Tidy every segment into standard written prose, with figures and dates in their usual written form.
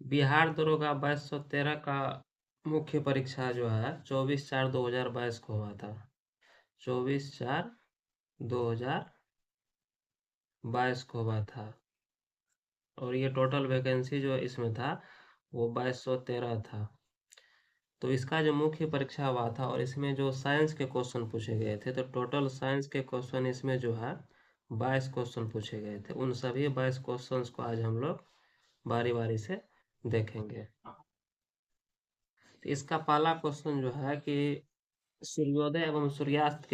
बिहार दरोगा 2213 का मुख्य परीक्षा जो है 24/4/2022 को हुआ था। 24/4/2022 को हुआ था। और ये टोटल वैकेंसी जो इसमें था वो 2213 था। तो इसका जो मुख्य परीक्षा हुआ था और इसमें जो साइंस के क्वेश्चन पूछे गए थे, तो टोटल साइंस के क्वेश्चन इसमें जो है 22 क्वेश्चन पूछे गए थे। उन सभी 22 क्वेश्चंस को आज हम लोग बारी बारी से देखेंगे। तो इसका पहला क्वेश्चन जो है कि सूर्योदय एवं सूर्यास्त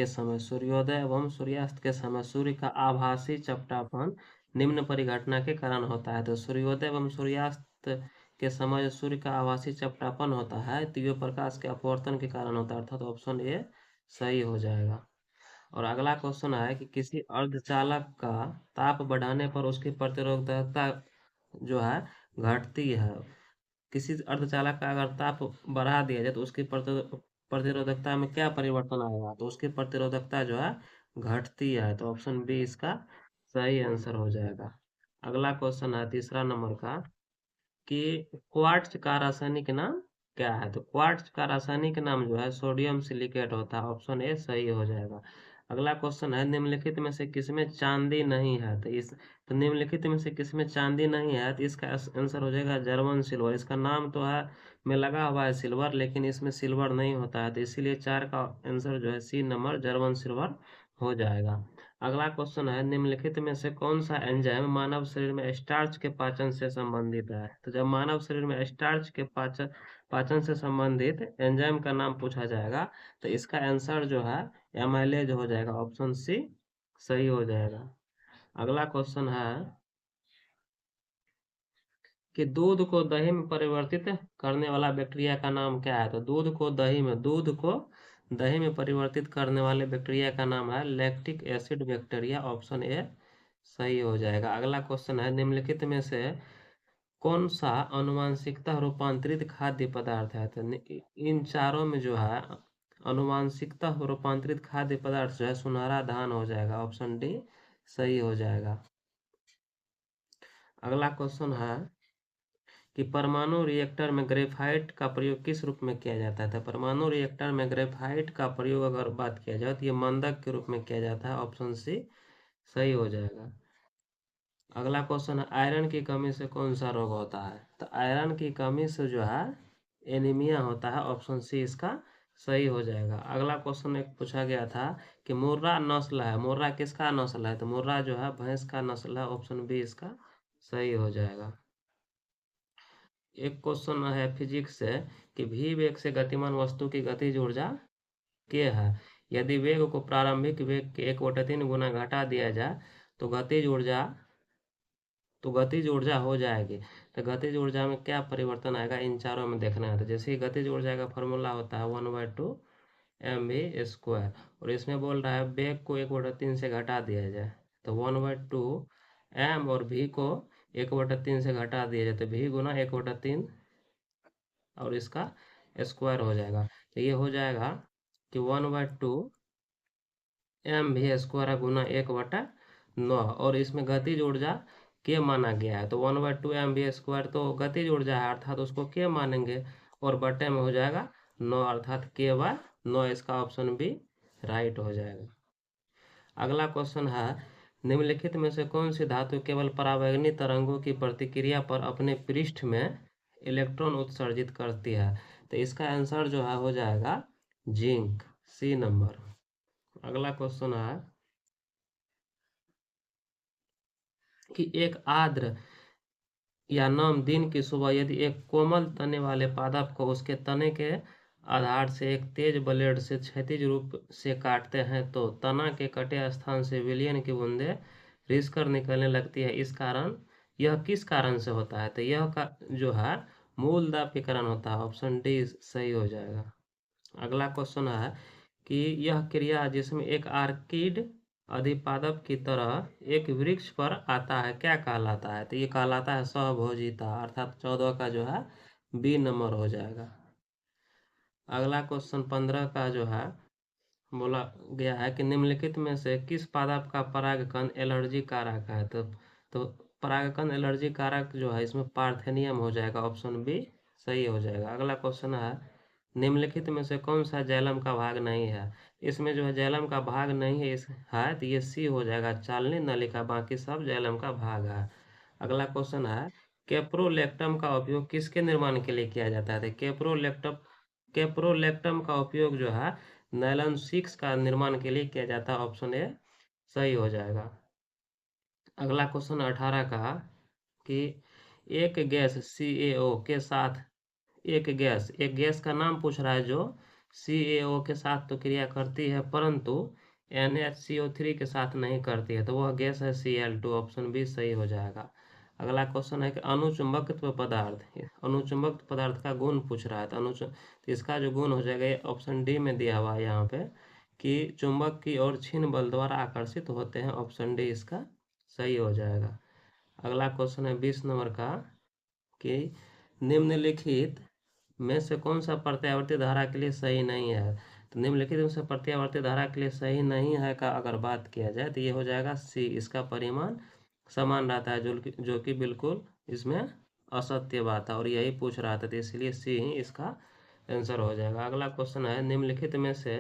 के समय सूर्य का आभासी चपटापन निम्न परिघटना के कारण होता है। तो सूर्योदय एवं सूर्यास्त के समय जो सूर्य का आभासी चपटापन होता है तो ये प्रकाश के अपवर्तन के कारण होता है, अर्थात ऑप्शन ए सही हो जाएगा। और अगला क्वेश्चन है कि किसी अर्धचालक का ताप बढ़ाने पर उसकी प्रतिरोधकता जो है घटती है। किसी अर्धचालक का अगर ताप बढ़ा दिया जाए तो उसकी प्रतिरोधकता में क्या परिवर्तन आएगा, तो उसकी प्रतिरोधकता जो है घटती है। तो ऑप्शन बी इसका सही आंसर हो जाएगा। अगला क्वेश्चन है तीसरा नंबर का कि क्वार्ट्ज का रासायनिक नाम क्या है। तो क्वार्ट्ज का रासायनिक नाम जो है सोडियम सिलिकेट होता है। ऑप्शन ए सही हो जाएगा। अगला क्वेश्चन है निम्नलिखित में से किसमें चांदी नहीं है। तो निम्नलिखित में से किसमें चांदी नहीं है, तो इसका आंसर हो जाएगा जर्मन सिल्वर। इसका नाम तो है में लगा हुआ है सिल्वर, लेकिन इसमें सिल्वर नहीं होता है, तो इसीलिए 4 का आंसर जो है सी नंबर जर्मन सिल्वर हो जाएगा। अगला क्वेश्चन है निम्नलिखित में से कौन सा एंजाइम मानव शरीर में स्टार्च के पाचन से संबंधित है। तो जब मानव शरीर में स्टार्च के पाचन पाचन से संबंधित एंजाइम का नाम पूछा जाएगा तो इसका आंसर जो है एमाइलेज हो जाएगा। ऑप्शन सी सही हो जाएगा। अगला क्वेश्चन है कि दूध को दही में परिवर्तित करने वाला बैक्टीरिया का नाम क्या है। तो दूध को दही में परिवर्तित करने वाले बैक्टीरिया का नाम है lactic acid bacteria. Option A सही हो जाएगा। अगला क्वेश्चन है निम्नलिखित में से कौन सा अनुवांशिकता रूपांतरित खाद्य पदार्थ है। तो इन चारों में जो है अनुवांशिकता रूपांतरित खाद्य पदार्थ जो है सुनहरा धान हो जाएगा। ऑप्शन डी सही हो जाएगा। अगला क्वेश्चन है कि परमाणु रिएक्टर में ग्रेफाइट का प्रयोग किस रूप में किया जाता है। तो परमाणु रिएक्टर में ग्रेफाइट का प्रयोग अगर बात किया जाए तो ये मंदक के रूप में किया जाता है। ऑप्शन सी सही हो जाएगा। अगला क्वेश्चन है आयरन की कमी से कौन सा रोग होता है। तो आयरन की कमी से जो है एनीमिया होता है। ऑप्शन सी इसका सही हो जाएगा। अगला क्वेश्चन एक पूछा गया था कि मुर्रा नस्ल है, मुर्रा किसका नस्ल है। तो मुर्रा जो है भैंस का नस्ल है। ऑप्शन बी इसका सही हो जाएगा। एक क्वेश्चन है फिजिक्स से कि भी वेग से गतिमान वस्तु की गतिज ऊर्जा के है। यदि वेग को प्रारंभिक वेग के 1/3 गुना घटा दिया जाए तो गतिज ऊर्जा हो जाएगी। तो गतिज ऊर्जा में क्या परिवर्तन आएगा इन चारों में देखना है। तो जैसे ही गतिज ऊर्जा का फॉर्मूला होता है 1/2 mv², और इसमें बोल रहा है वेग को 1/3 से घटा दिया जाए तो 1/2 m, और v को 1/3 से घटा दिया जाए तो v गुना 1/3 और इसका स्क्वायर हो जाएगा। तो ये हो जाएगा कि 1/2 mv² गुना 1/9, और इसमें गतिज ऊर्जा के माना गया है। तो 1/2 mv² तो गतिज ऊर्जा है अर्थात उसको के मानेंगे, और बटे में हो जाएगा 9 अर्थात k/9। इसका ऑप्शन बी राइट हो जाएगा। अगला क्वेश्चन है निम्नलिखित में से कौन सी धातु केवल परावैंगनी तरंगों की प्रतिक्रिया पर अपने पृष्ठ में इलेक्ट्रॉन उत्सर्जित करती है। तो इसका आंसर जो है हो जाएगा जिंक, सी नंबर। अगला क्वेश्चन है कि एक आर्द्र या नम दिन की सुबह यदि एक कोमल तने वाले पादप को उसके तने के आधार से एक तेज ब्लेड से क्षैतिज रूप से काटते हैं तो तना के कटे स्थान से विलयन की बूंदें रिसकर निकलने लगती है। यह किस कारण से होता है। तो यह का जो है मूल दाब के कारण होता है। ऑप्शन डी सही हो जाएगा। अगला क्वेश्चन है कि यह क्रिया जिसमें एक आर्किड अधिपादप की तरह एक वृक्ष पर आता है क्या कहलाता है। तो ये कहलाता है सहभोजिता, अर्थात 14 का जो है बी नंबर हो जाएगा। अगला क्वेश्चन 15 का जो है बोला गया है कि निम्नलिखित में से किस पादप का परागकण एलर्जी कारक है। तो परागकण एलर्जी कारक जो है इसमें पार्थेनियम हो जाएगा, ऑप्शन बी सही हो जाएगा। अगला क्वेश्चन है निम्नलिखित में से कौन सा जाइलम का भाग नहीं है। इसमें जो है जाइलम का भाग नहीं है, इस है तो ये सी हो जाएगा, चालनी नलिका, बाकी सब जाइलम का भाग है। अगला क्वेश्चन है कैप्रोलेक्टम का उपयोग किसके निर्माण के लिए किया जाता है। तो कैप्रोलेक्टम का उपयोग जो है नायलॉन 6 का निर्माण के लिए किया जाता है, ऑप्शन ए सही हो जाएगा। अगला क्वेश्चन 18 का कि एक गैस CaO के साथ एक गैस का नाम पूछ रहा है जो CaO के साथ तो क्रिया करती है परंतु NHCO3 के साथ नहीं करती है, तो वह गैस है Cl2, ऑप्शन बी सही हो जाएगा। अगला क्वेश्चन है कि अनुचुंबक पदार्थ का गुण पूछ रहा है, तो इसका जो गुण हो जाएगा ये ऑप्शन डी में दिया हुआ है यहाँ पे कि चुंबक की ओर क्षीण बल द्वारा आकर्षित होते हैं, ऑप्शन डी इसका सही हो जाएगा। अगला क्वेश्चन है 20 नंबर का कि निम्नलिखित में से कौन सा प्रत्यावर्ती धारा के लिए सही नहीं है। तो निम्नलिखित में से प्रत्यावर्ती धारा के लिए सही नहीं है का अगर बात किया जाए तो ये हो जाएगा सी, इसका परिमाण समान रहता है, जो कि बिल्कुल इसमें असत्य बात है और यही पूछ रहा था, तो इसलिए सी ही इसका आंसर हो जाएगा। अगला क्वेश्चन है निम्नलिखित में से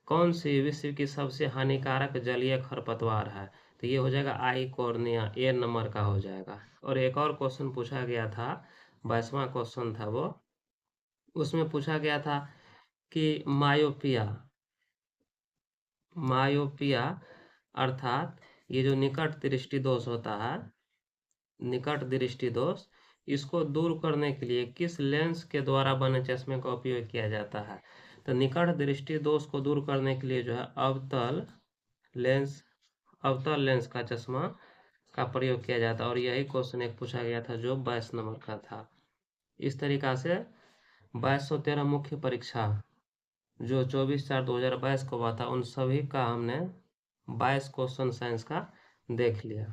कौन सी विश्व की सबसे हानिकारक जलीय खरपतवार है। तो ये हो जाएगा आइकोर्निया, ए नंबर का हो जाएगा। और एक और क्वेश्चन पूछा गया था, 22वां क्वेश्चन था वो, उसमें पूछा गया था कि मायोपिया अर्थात ये जो निकट दृष्टि दोष होता है, निकट दृष्टि दोष, इसको दूर करने के लिए किस लेंस के द्वारा बने चश्मे का उपयोग किया जाता है। तो निकट दृष्टि दोष को दूर करने के लिए जो है अवतल लेंस का चश्मा का प्रयोग किया जाता है और यही क्वेश्चन एक पूछा गया था जो 22 नंबर का था। इस तरीका से 2213 मुख्य परीक्षा जो 24/4/2022 को हुआ था उन सभी का हमने 22 क्वेश्चन साइंस का देख लिया।